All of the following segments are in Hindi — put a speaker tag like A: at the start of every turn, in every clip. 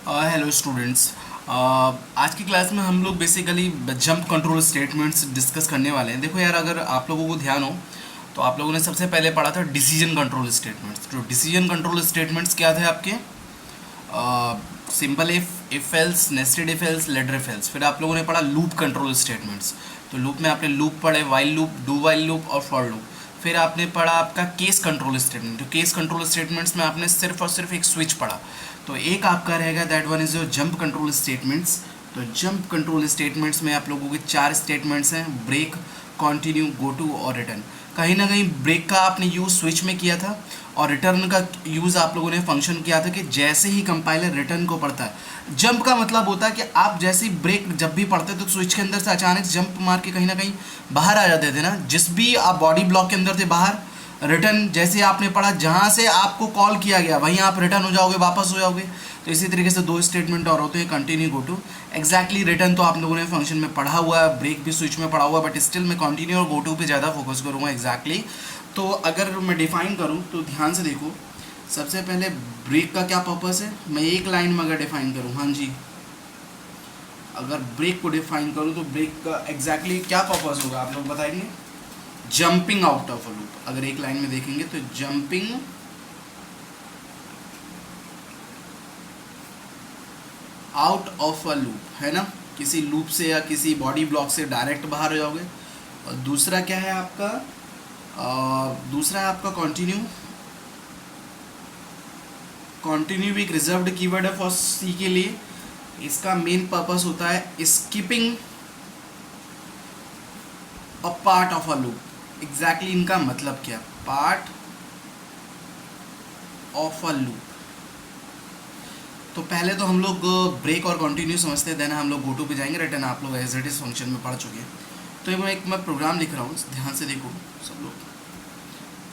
A: Hello students. आज की क्लास में हम लोग basically jump control statements discuss करने वाले हैं। देखो यार, अगर आप लोगों को ध्यान हो तो आप लोगों ने सबसे पहले पढ़ा था डिसीजन कंट्रोल स्टेटमेंट्स। तो डिसीजन कंट्रोल स्टेटमेंट्स क्या थे आपके? Simple if else, nested if else, ladder if else. फिर आप लोगों ने पढ़ा लूप कंट्रोल स्टेटमेंट्स। तो लूप में आपने लूप पढ़े, while loop, do while loop और फॉर लूप। फिर आपने पढ़ा आपका केस कंट्रोल स्टेटमेंट। तो केस कंट्रोल स्टेटमेंट्स में आपने सिर्फ और सिर्फ एक स्विच पढ़ा। तो एक आपका रहेगा that one is your jump control statements. तो जंप कंट्रोल स्टेटमेंट्स में आप लोगों के 4 स्टेटमेंट्स हैं: ब्रेक, कॉन्टिन्यू, गो टू और रिटर्न। कहीं ना कहीं ब्रेक का आपने यूज़ स्विच में किया था और रिटर्न का यूज़ आप लोगों ने फंक्शन किया था कि जैसे ही कंपाइलर रिटर्न को पढ़ता है। जंप का मतलब होता है कि आप जैसे ही ब्रेक जब भी पढ़ते तो स्विच के अंदर से अचानक जंप मार के कहीं ना कहीं बाहर आ जाते थे ना, जिस भी आप बॉडी ब्लॉक के अंदर थे बाहर। रिटर्न जैसे आपने पढ़ा, जहाँ से आपको कॉल किया गया वहीं आप रिटर्न हो जाओगे, वापस हो जाओगे। तो इसी तरीके से 2 स्टेटमेंट और होते हैं, continue, go to. Exactly return तो आप लोगों ने फंक्शन में पढ़ा हुआ है, ब्रेक भी स्विच में पढ़ा हुआ है, बट स्टिल मैं कंटिन्यू और गो टू पे ज़्यादा फोकस करूँगा एग्जैक्टली। तो अगर मैं डिफाइन करूँ तो ध्यान से देखो। सबसे पहले ब्रेक का क्या पर्पस है, मैं एक लाइन में अगर डिफाइन करूँ, हाँ जी, अगर ब्रेक को डिफाइन करूँ तो ब्रेक का एग्जैक्टली क्या पर्पस होगा आप लोग बताएंगे? Jumping out of a loop. अगर एक लाइन में देखेंगे तो jumping out of a loop, है ना, किसी लूप से या किसी बॉडी ब्लॉक से डायरेक्ट बाहर हो जाओगे। और दूसरा क्या है आपका? दूसरा है आपका कंटिन्यू। कंटिन्यू भी एक रिजर्व्ड कीवर्ड है फॉर सी के लिए। इसका मेन पर्पस होता है skipping a part of a loop. Exactly इनका मतलब क्या? Part of a loop. तो पहले तो हम लोग ब्रेक और कंटिन्यू समझते हैं, देन हम लोग गो टू पे जाएंगे। रिटर्न आप लोग एज इट इज फंक्शन में पढ़ चुके हैं। तो ये मैं प्रोग्राम लिख रहा हूँ, ध्यान से देखो सब लोग।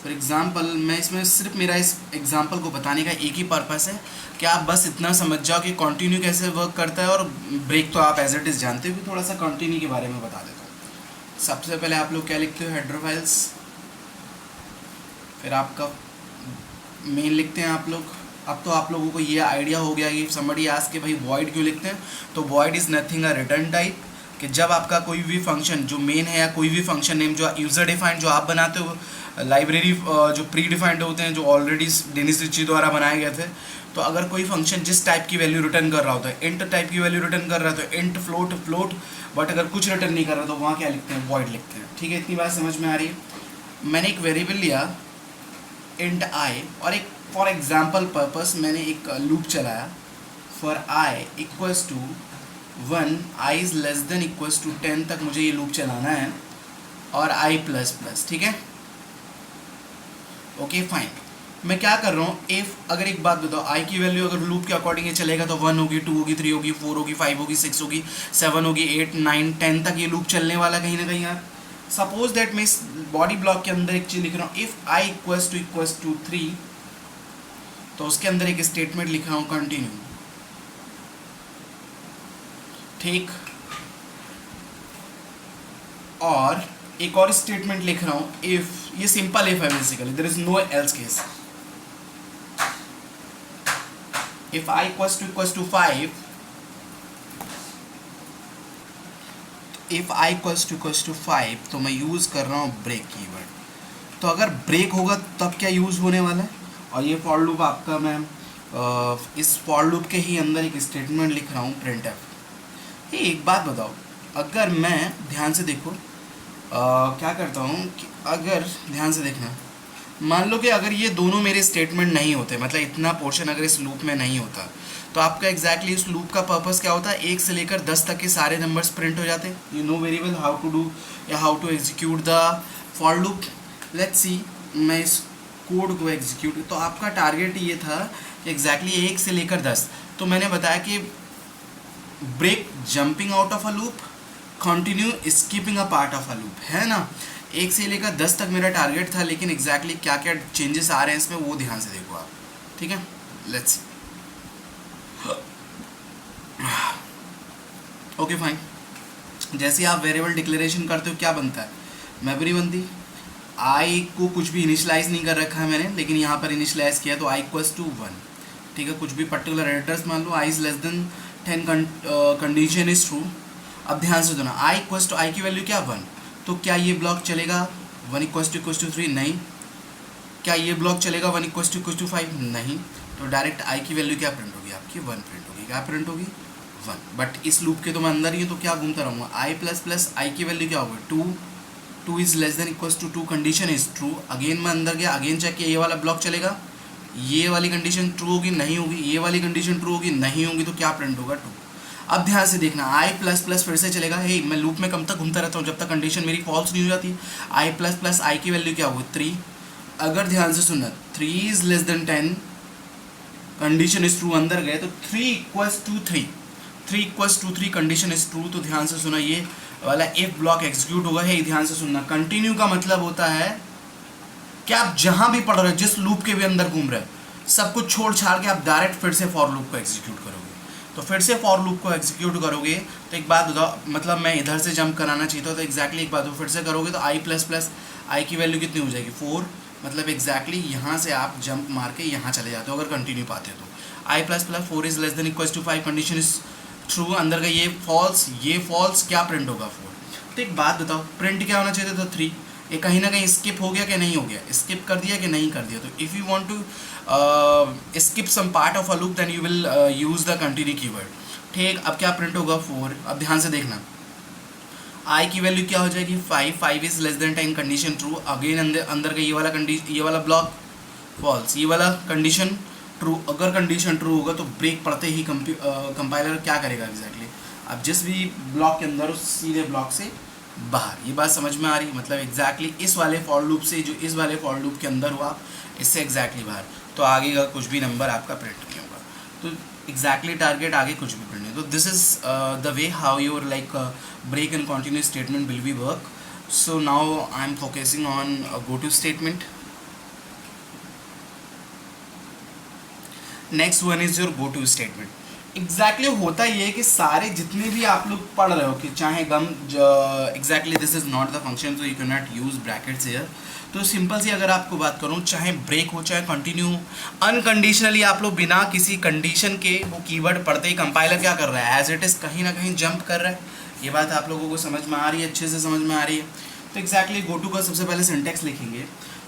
A: फॉर एग्जाम्पल, मैं इसमें सिर्फ मेरा इस एग्जाम्पल को बताने का एक ही पर्पस है कि आप बस इतना समझ जाओ कि कंटिन्यू कैसे वर्क करता है, और ब्रेक तो आप एज इट इज जानते हो। कि थोड़ा सा कंटिन्यू के बारे में बता देता हूँ। सबसे पहले आप लोग क्या लिखते हो? Header files. फिर आपका मेन लिखते हैं आप लोग। अब तो आप लोगों को ये आइडिया हो गया कि समबडी आस्क के भाई वॉइड क्यों लिखते हैं। तो void is nothing a return type, कि जब आपका कोई भी फंक्शन जो मेन है या कोई भी फंक्शन नेम जो यूज़र डिफाइंड जो आप बनाते हो, लाइब्रेरी जो प्री डिफाइंड होते हैं जो ऑलरेडी डेनिस रिची द्वारा बनाए गए थे, तो अगर कोई फंक्शन जिस टाइप की वैल्यू रिटर्न कर रहा होता है, इंट टाइप की वैल्यू रिटर्न कर रहा है तो इंट, फ्लोट, फ्लोट। बट अगर कुछ रिटर्न नहीं कर रहा तो वहाँ क्या लिखते हैं? वॉइड लिखते हैं। ठीक है, इतनी बात समझ में आ रही है। मैंने एक वेरिएबल लिया इंट आई, और एक फॉर एग्जाम्पल पर्पस मैंने एक लूप चलाया for i equals to 1, i is less than equals to 10 तक मुझे ये लूप चलाना है, और आई प्लस प्लस। ठीक है, ओके फाइन। मैं क्या कर रहा हूँ, इफ अगर एक बात बताओ, आई की वैल्यू अगर लूप के अकॉर्डिंग ये चलेगा तो 1 होगी, 2 होगी, 3 होगी, 4 होगी, 5 होगी, 6 होगी, 7 होगी, 8, 9, 10 तक ये लूप चलने वाला कहीं ना कहीं यार। सपोज दैट मैं इस बॉडी ब्लॉक के अंदर एक चीज़ लिख रहा हूँ, इफ आई इक्वल्स टू 3, तो उसके अंदर एक स्टेटमेंट लिख रहा हूँ कंटिन्यू। ठीक, और एक और स्टेटमेंट लिख रहा हूँ इफ, ये सिंपल इफ है basically, there is no else case. If i equals to 5, if i equals to 5 तो मैं यूज़ कर रहा हूँ ब्रेक कीवर्ड। तो अगर ब्रेक होगा तब क्या यूज़ होने वाला है? और ये फॉर लूप आपका मैं इस फॉर लूप के ही अंदर एक स्टेटमेंट लिख रहा हूँ printf। ये एक बात बताओ, अगर मैं ध्यान से देखो क्या करता हूँ कि अगर ध्यान से देखना, मान लो कि अगर ये दोनों मेरे स्टेटमेंट नहीं होते, मतलब इतना पोर्शन अगर इस लूप में नहीं होता, तो आपका एग्जैक्टली इस लूप का पर्पस क्या होता है? 1 से लेकर 10 तक के सारे नंबर्स प्रिंट हो जाते। You know very well how to do या how to execute the for loop. Let's see, मैं इस कोड को एग्जीक्यूट, तो आपका टारगेट ये था कि एग्जैक्टली 1 से लेकर 10। तो मैंने बताया कि break jumping out of a loop, continue skipping a part of a loop, है ना। 1 से लेकर 10 तक मेरा टारगेट था, लेकिन एग्जैक्टली क्या क्या चेंजेस आ रहे हैं इसमें वो ध्यान से देखो आप। ठीक है, लेट्स ओके फाइन। जैसे आप वेरिएबल डिक्लेरेशन करते हो क्या बनता है? मेमोरी बनती। आई को कुछ भी इनिशलाइज नहीं कर रखा है मैंने, लेकिन यहाँ पर इनिशलाइज किया तो आई इक्वल्स टू 1। ठीक है, कुछ भी पर्टिकुलर एड्रेस मान लो, I is less than 10 condition is true. अब ध्यान से सुना, आई इक्वल्स टू आई की वैल्यू क्या 1, तो क्या ये ब्लॉक चलेगा 1 इक्वल्स टू 3? नहीं। क्या ये ब्लॉक चलेगा 1 इक्वल्स टू 5? नहीं। तो डायरेक्ट आई की वैल्यू क्या प्रिंट होगी आपकी 1 प्रिंट होगी। क्या प्रिंट होगी 1। बट इस लूप के तो मैं अंदर ही हूँ, तो क्या घूमता रहूँगा, आई प्लस प्लस आई की वैल्यू क्या होगी 2 is less than equals to 2 condition is true. Again मैं अंदर गया, अगेन चेक किया, ये वाला ब्लॉक चलेगा, ये वाली कंडीशन ट्रू होगी नहीं होगी, ये वाली कंडीशन ट्रू होगी नहीं होगी, तो क्या प्रिंट होगा 2। अब ध्यान से देखना, आई प्लस प्लस फिर से चलेगा, हे मैं लूप में कब तक घूमता रहता हूँ जब तक कंडीशन मेरी फॉल्स नहीं हो जाती। आई प्लस प्लस आई की वैल्यू क्या होगी 3। अगर ध्यान से सुनना 3 is less than 10 condition is true, अंदर गए तो 3 equals to 3 condition is true. तो ध्यान से सुना, ये वाला इफ ब्लॉक एग्जीक्यूट होगा। है ध्यान से सुनना, कंटिन्यू का मतलब होता है कि आप जहां भी पढ़ रहे हो, जिस लूप के भी अंदर घूम रहे हो, सब कुछ छोड़ छाड़ के आप डायरेक्ट फिर से फॉर लूप को एग्जीक्यूट करोगे। तो फिर से फॉर लूप को एग्जीक्यूट करोगे तो एक बात बताओ, मतलब मैं इधर से जंप कराना चाहिए था, तो एग्जैक्टली एक बात हो, फिर से करोगे तो आई प्लस प्लस आई की वैल्यू कितनी हो जाएगी 4, मतलब एग्जैक्टली यहाँ से आप जंप मार के यहाँ चले जाते हो अगर कंटिन्यू पाते हो तो। I plus plus 4 is less than equals to 5 condition is true, अंदर का ये फॉल्स, क्या प्रिंट होगा 4। तो एक बात बताओ, प्रिंट क्या होना चाहिए था 3, ये कहीं ना कहीं स्किप हो गया कि नहीं हो गया, स्किप कर दिया कि नहीं कर दिया। तो if you want to skip some part of a loop then you will use the continue keyword. ठीक, अब क्या प्रिंट होगा 4। अब ध्यान से देखना, आई की वैल्यू क्या हो जाएगी 5 is less than 10 condition true. Again अंदर का ये वाला ब्लॉक फॉल्स, ये वाला कंडीशन ट्रू। अगर कंडीशन ट्रू होगा तो ब्रेक पड़ते ही कंपाइलर क्या करेगा एग्जैक्टली, अब जिस भी ब्लॉक के अंदर उस सीधे ब्लॉक से बाहर। ये बात समझ में आ रही, मतलब एग्जैक्टली इस वाले फॉर लूप से जो इस वाले फॉर लूप के अंदर हुआ, इससे एग्जैक्टली बाहर, तो आगे का कुछ भी नंबर आपका प्रिंट नहीं होगा। तो एग्जैक्टली टारगेट आगे कुछ भी प्रिंट नहीं। तो this is the way how your like break and continue statement will be work. So now I am focusing on go to statement. Next one is your go to statement. Exactly होता ये है कि सारे जितने भी आप लोग पढ़ रहे हो कि चाहे गम exactly this is not the function, so you can not use brackets here. तो सिंपल सी अगर आपको बात करूँ, चाहे ब्रेक हो चाहे कंटिन्यू, अनकंडीशनली आप लोग बिना किसी कंडीशन के वो कीवर्ड पढ़ते ही कंपाइलर क्या कर रहा है, एज इट इज़ कहीं ना कहीं जंप कर रहा है। ये बात आप लोगों को समझ में आ रही है, अच्छे से समझ में आ रही है। तो एग्जैक्टली गो टू का सबसे पहले सिंटेक्स लिखेंगे।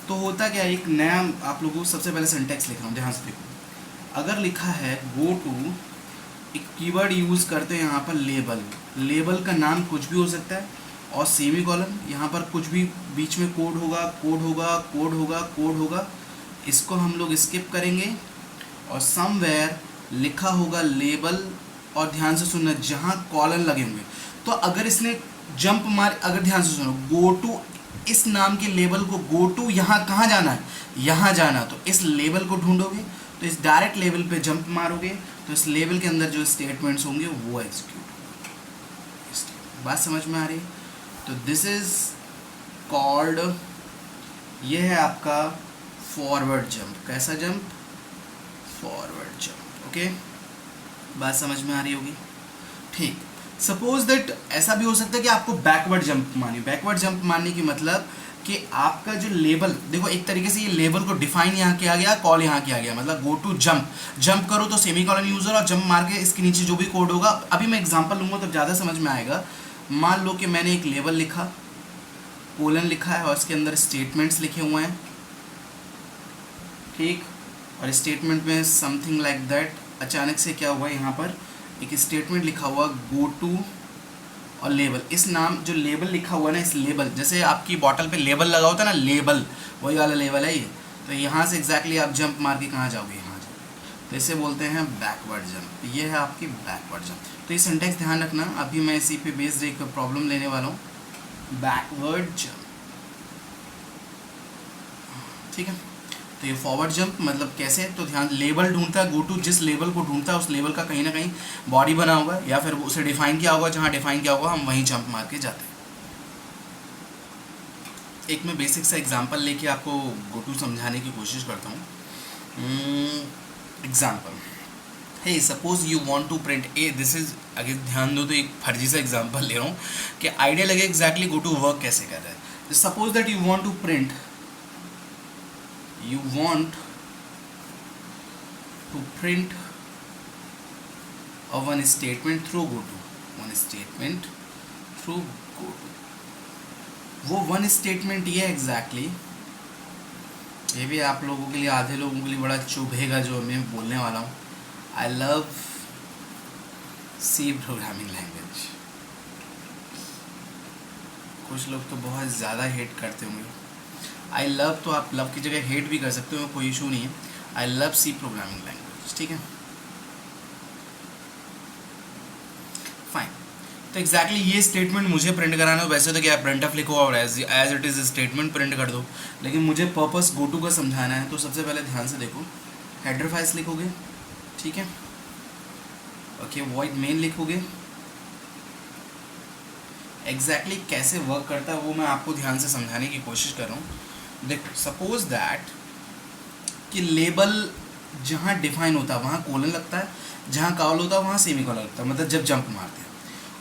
A: तो होता क्या, एक नया आप लोगों को सबसे पहले सिंटेक्स लिख रहा हूँ, ध्यान से देखो। अगर लिखा है गो टू, एक कीवर्ड यूज़ करते हैं यहाँ पर लेबल। लेबल का नाम कुछ भी हो सकता है, और सेमी कॉलन, यहाँ पर कुछ भी बीच में कोड होगा, इसको हम लोग स्किप करेंगे और समवेयर लिखा होगा लेबल। और ध्यान से सुनना, जहाँ कॉलन लगे होंगे, तो अगर इसने जंप मार, अगर ध्यान से सुनो, गो टू इस नाम के लेबल को, गो टू यहाँ कहाँ जाना है, यहाँ जाना, तो इस लेबल को ढूंढोगे, तो इस डायरेक्ट लेवल पे जंप मारोगे, तो इस लेवल के अंदर जो स्टेटमेंट्स होंगे वो एग्जीक्यूट होंगे। बात समझ में आ रही है? तो दिस इज कॉल्ड, ये है आपका फॉरवर्ड जंप। कैसा जंप? Forward jump. ओके, बात समझ में आ रही होगी? ठीक। सपोज दैट ऐसा भी हो सकता है कि आपको बैकवर्ड जंप मानिए। बैकवर्ड जंप मानने की मतलब कि आपका जो लेबल, देखो एक तरीके से ये लेबल को डिफाइन यहाँ किया गया, कॉल यहाँ किया गया, मतलब गो टू जंप करो तो सेमी कॉलन यूजर, और जंप मार के इसके नीचे जो भी कोड होगा। अभी मैं एग्जांपल लूँगा तो ज़्यादा समझ में आएगा। मान लो कि मैंने एक लेबल लिखा, कोलन लिखा है, और इसके अंदर स्टेटमेंट्स लिखे हुए हैं, ठीक, और स्टेटमेंट में समथिंग लाइक दैट, अचानक से क्या हुआ, यहाँ पर एक स्टेटमेंट लिखा हुआ गो टू और लेबल। इस नाम जो लेबल लिखा हुआ है ना, इस लेबल, जैसे आपकी बॉटल पे लेबल लगा होता है ना, लेबल, वही वाला लेबल है ये। तो यहाँ से एग्जैक्टली आप जंप मार के कहाँ जाओगे, यहाँ जाओगे, तो इसे बोलते हैं बैकवर्ड जंप। ये है आपकी बैकवर्ड जंप। तो ये सिंटेक्स ध्यान रखना, अभी मैं इसी पे बेस्ड एक प्रॉब्लम लेने वाला हूँ, बैकवर्ड जंप, ठीक है। तो ये फॉरवर्ड जंप मतलब कैसे, तो ध्यान, लेबल ढूंढता है, गो टू जिस लेबल को ढूंढता है उस लेबल का कहीं ना कहीं बॉडी बना होगा, या फिर उसे डिफाइन किया होगा, जहाँ डिफाइन किया होगा हम वहीं जंप मार के जाते हैं। एक मैं बेसिक सा एग्जांपल लेके आपको गो टू समझाने की कोशिश करता हूँ। Example, hey suppose you want to print a, this is, अगर ध्यान दो तो एक फर्जी सा एग्जांपल ले रहा हूँ कि आइडिया लगे एग्जैक्टली गो टू वर्क कैसे कर रहा है। Suppose that you want to print to print a one statement through go to, one statement through go to. वो वन स्टेटमेंट ये एग्जैक्टली ये भी आप लोगों के लिए, आधे लोगों के लिए बड़ा चुभेगा जो मैं बोलने वाला हूँ। I love C programming language. कुछ लोग तो बहुत ज़्यादा हेट करते होंगे। आई लव तो आप लव की जगह हेट भी कर सकते हो, कोई इशू नहीं है। I love C programming language, ठीक है, फाइन। तो एग्जैक्टली ये स्टेटमेंट मुझे प्रिंट कराना है। वैसे तो क्या प्रिंट ऑफ लिखो और as it is statement print कर दो, लेकिन मुझे पर्पस गो टू का समझाना है। तो सबसे पहले ध्यान से देखो, हेडर फाइल्स लिखोगे, ठीक है, ओके, वॉइड मेन लिखोगे। एग्जैक्टली कैसे वर्क करता है वो मैं आपको ध्यान से समझाने की कोशिश कर रहा हूँ। देखो, सपोज दैट कि लेबल जहाँ डिफाइन होता है वहाँ कोलन लगता है, जहाँ कॉल होता है वहाँ सेमीकोलन लगता है, मतलब जब जंप मारते हैं।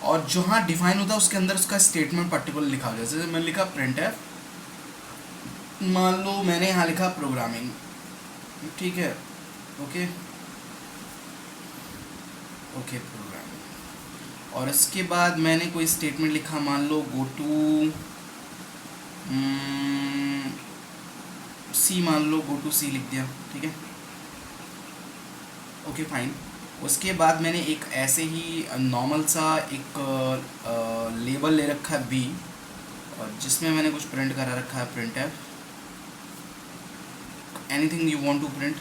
A: और जहाँ डिफाइन होता है उसके अंदर उसका स्टेटमेंट पर्टिकुलर लिखा हो। जैसे मैंने लिखा प्रिंट है, मान लो मैंने यहाँ लिखा प्रोग्रामिंग, ठीक है, ओके ओके प्रोग्रामिंग। और इसके बाद मैंने कोई स्टेटमेंट लिखा, मान लो गो टू सी, मान लो गो टू सी लिख दिया, ठीक है, ओके फाइन। उसके बाद मैंने एक ऐसे ही नॉर्मल सा एक लेबल ले रखा है बी, और जिसमें मैंने कुछ प्रिंट करा रखा है print f, anything you want to print.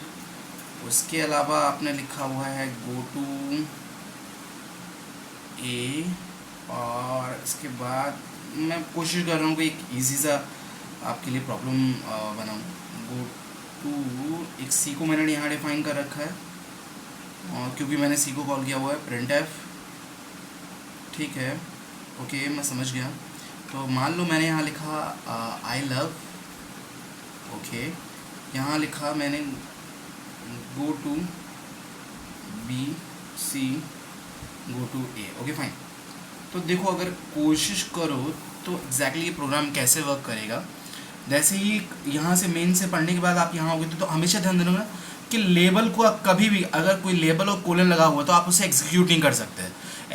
A: उसके अलावा आपने लिखा हुआ है गो टू ए, और इसके बाद मैं कोशिश कर रहा हूँ कि एक इजी सा आपके लिए प्रॉब्लम बनाऊँ। गो टू एक सी को मैंने यहाँ डिफाइन कर रखा है, क्योंकि मैंने सी को कॉल किया हुआ है प्रिंट एफ, ठीक है, ओके मैं समझ गया। तो मान लो मैंने यहाँ लिखा आई लव, ओके, यहाँ लिखा मैंने go to B C go to A, okay fine. तो देखो, अगर कोशिश करो तो एग्जैक्टली ये प्रोग्राम कैसे वर्क करेगा। जैसे ही यहाँ से मेन से पढ़ने के बाद आप यहाँ होगे तो हमेशा ध्यान देना कि लेबल को आप कभी भी, अगर कोई लेबल और कोलन लगा हुआ तो आप उसे एग्जीक्यूट नहीं कर सकते।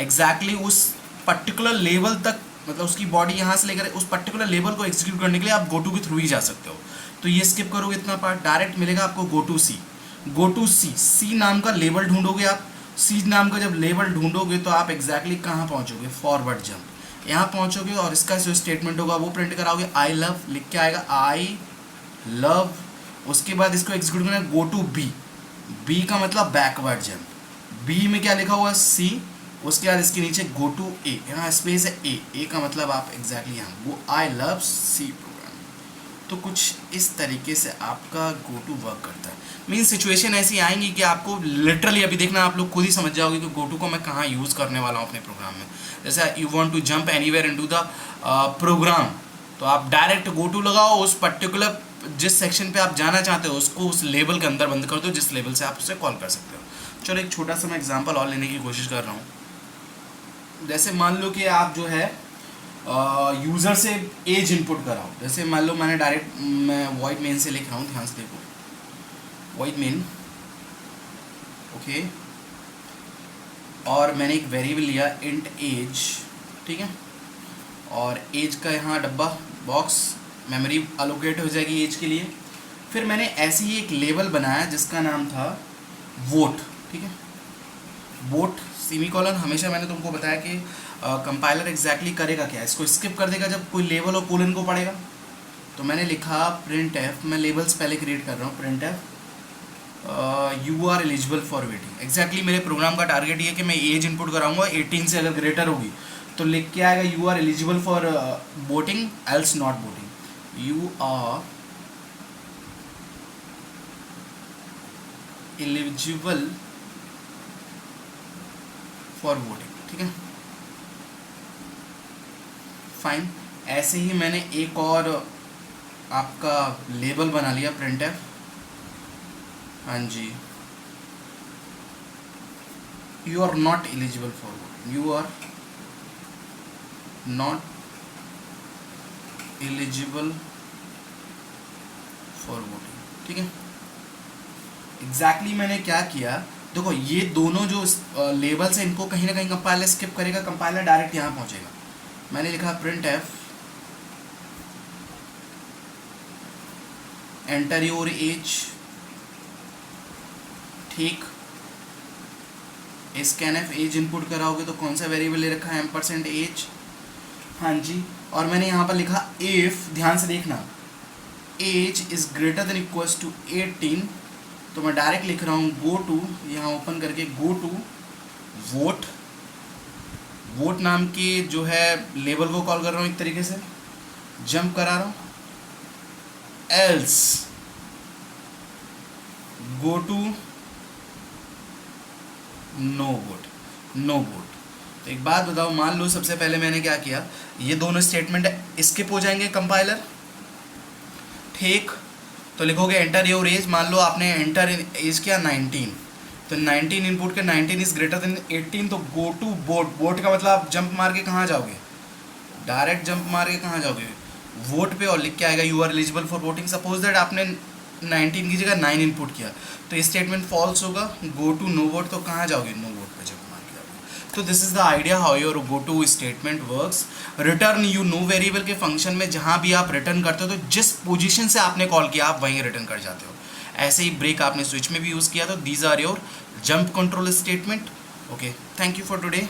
A: एग्जैक्टली उस पर्टिकुलर लेवल तक, मतलब उसकी बॉडी यहाँ से लेकर उस पर्टिकुलर लेवल को एग्जीक्यूट करने के लिए आप गो टू के थ्रू ही जा सकते हो। तो ये स्किप करोगे इतना पार्ट, डायरेक्ट मिलेगा आपको go to C. Go to सी, सी नाम का लेबल ढूंढोगे आप। सी नाम का जब लेबल ढूंढोगे तो आप एग्जैक्टली कहाँ पहुँचोगे, फॉरवर्ड जंप यहाँ पहुँचोगे, और इसका जो स्टेटमेंट होगा वो प्रिंट कराओगे। आई लव लिख के आएगा आई लव। उसके बाद इसको एग्जीक्यूट करना है गो टू बी, बी का मतलब बैकवर्ड जंप। बी में क्या लिखा हुआ है सी, उसके बाद इसके नीचे गो टू ए, यहाँ स्पेस है ए का मतलब आप एग्जैक्टली यहाँ वो आई लव सी प्रोग्राम। तो कुछ इस तरीके से आपका गो टू वर्क करता है। मीन सिचुएशन ऐसी आएंगी कि आपको लिटरली, अभी देखना आप लोग खुद ही समझ जाओगे कि गो टू को मैं कहाँ यूज़ करने वाला हूँ अपने प्रोग्राम में। जैसे you want to jump anywhere into the program, तो आप डायरेक्ट गो टू लगाओ, उस पर्टिकुलर जिस सेक्शन पे आप जाना चाहते हो उसको उस लेवल के अंदर बंद कर दो जिस लेवल से आप उसे कॉल कर सकते हो। चलो एक छोटा सा मैं एग्जांपल और लेने की कोशिश कर रहा हूँ। जैसे मान लो कि आप जो है यूज़र से एज इनपुट कराओ। जैसे मान लो मैंने डायरेक्ट मैं वॉइड मेन से लिख रहा हूँ, ध्यान से देखो, वॉइड मेन, ओके, और मैंने एक वेरिएबल लिया इंट एज, ठीक है, और एज का यहाँ डब्बा बॉक्स मेमोरी अलोकेट हो जाएगी एज के लिए। फिर मैंने ऐसे ही एक लेबल बनाया जिसका नाम था वोट, ठीक है, वोट सेमीकोलन। हमेशा मैंने तुमको बताया कि कंपाइलर एग्जैक्टली करेगा क्या, इसको स्किप कर देगा जब कोई लेबल और कोलन को पढ़ेगा। तो मैंने लिखा प्रिंट एफ, मैं लेबल्स पहले क्रिएट कर रहा हूँ, print f you are eligible for waiting. Exactly मेरे प्रोग्राम का टारगेट ये कि मैं एज इनपुट कराऊंगा 18 से अगर ग्रेटर होगी तो लिख के आएगा you are eligible for voting else not voting. You are eligible for voting, ठीक है, फाइन। ऐसे ही मैंने एक और आपका लेबल बना लिया प्रिंट एफ, हाँ जी, you are not eligible for voting, you are not eligible for voting, ठीक है। एग्जैक्टली मैंने क्या किया, देखो ये दोनों जो लेबल्स हैं इनको कहीं ना कहीं कंपाइलर स्किप करेगा, कंपाइलर डायरेक्ट यहाँ पहुँचेगा। मैंने लिखा print F enter your age, ठीक, स्कैन एफ एज इनपुट कराओगे तो कौन सा वेरिएबल ले रखा है, एम% एज, हाँ जी। और मैंने यहाँ पर लिखा इफ, ध्यान से देखना, age is greater than equals to 18, तो मैं डायरेक्ट लिख रहा हूँ गो टू, यहाँ ओपन करके गो टू वोट, वोट नाम की जो है लेबल को कॉल कर रहा हूँ एक तरीके से, जंप करा रहा हूँ, else go to no vote, no vote. तो एक बात बताओ, मान लो सबसे पहले मैंने क्या किया, ये दोनों स्टेटमेंट स्किप हो जाएंगे कंपाइलर, ठीक, तो लिखोगे एंटर योर एज, मान लो आपने एंटर एज किया 19, तो 19 इनपुट के 19 इज ग्रेटर देन 18, तो गो टू वोट, वोट का मतलब आप जंप मार के कहाँ जाओगे, डायरेक्ट जंप मार के कहाँ जाओगे, वोट पे, और लिख के आएगा you are eligible for voting. Suppose that आपने 19 की जगह 9 इनपुट किया, तो स्टेटमेंट फॉल्स होगा, गो टू नो वोट, तो कहाँ जाओगे, नो वोट पे जंप मार के जाओगे। तो this is the idea how your go to statement works. Return you know variable के फंक्शन में जहाँ भी आप रिटर्न करते हो, तो जिस पोजीशन से आपने कॉल किया आप वहीं रिटर्न कर जाते हो। ऐसे ही ब्रेक आपने स्विच में भी यूज़ किया, तो these are your jump control statement. Okay, thank you for today.